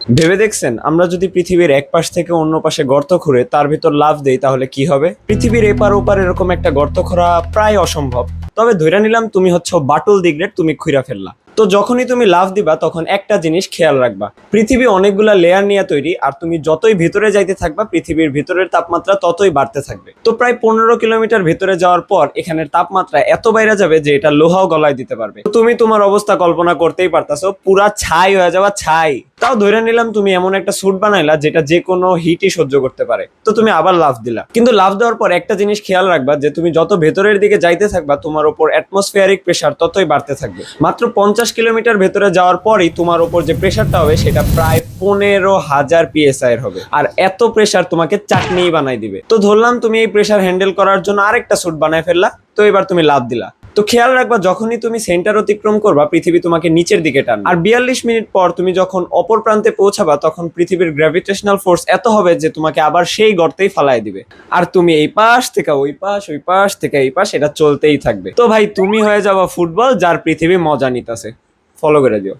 ভেবে দেখছেন আমরা যদি পৃথিবীর এক পাশ থেকে অন্য পাশে গর্ত খুঁড়ে তার ভিতর লাফ দেই তাহলে কি হবে? পৃথিবীর এপার ওপার এরকম একটা গর্ত খোঁড়া প্রায় অসম্ভব। তবে ধইরা নিলাম তুমি হচ্ছে বাটুল দিগ্রেড, তুমি খুইরা ফেললা। তো যখনই তুমি লাফ দিবা তখন একটা জিনিস খেয়াল রাখবা, পৃথিবী অনেকগুলা লেয়ার নিয়ে তৈরি, আর তুমি যতই ভিতরে যাইতে থাকবা পৃথিবীর ভিতরের তাপমাত্রা ততই বাড়তে থাকবে। তো প্রায় 15 কিলোমিটার ভিতরে যাওয়ার পর এখানের তাপমাত্রা এত বাইরে যাবে যে এটা লোহাও গলায় দিতে পারবে। তো তুমি তোমার অবস্থা কল্পনা করতেই পারতাছো, পুরা ছাই হয়ে যাওয়া, ছাই। তাও ধরে নিলাম তুমি এমন একটা স্যুট বানাইলা যেটা যে কোনো হিটই সহ্য করতে পারে। তো তুমি আবার লাফ দিলা, কিন্তু লাফ দেওয়ার পর একটা জিনিস খেয়াল রাখবা যে তুমি যত ভেতরের দিকে যাইতে থাকবা তোমার উপর অ্যাটমসফিয়ারিক প্রেসার ততই বাড়তে থাকবে। মাত্র 50 কিলোমিটার ভেতরে যাওয়ার পরই তোমার উপর যে প্রেসারটা হবে সেটা প্রায় 15,000 PSI এর হবে, আর এত প্রেসার তোমাকে চাটনিই বানাই দিবে। তো ধরলাম তুমি এই প্রেসার হ্যান্ডেল করার জন্য আরেকটা স্যুট বানায় ফেললা। তো এবার তুমি লাফ দিলা। তো খেয়াল রাখবা যখনই তুমি সেন্টার অতিক্রম করবা পৃথিবী তোমাকে নিচের দিকে টানবে, আর 42 মিনিট পর তুমি যখন অপর প্রান্তে পৌঁছাবা তখন পৃথিবীর গ্র্যাভিটেশনাল ফোর্স এত হবে যে তোমাকে আবার সেই গর্তেই ফালাই দিবে, আর তুমি এই পাশ থেকে ওই পাশ, ওই পাশ থেকে এই পাশ, এটা চলতেই থাকবে। তো ভাই তুমি হয়ে যাবা ফুটবল যার পৃথিবী মজা নিতেছে। ফলো করে দিও।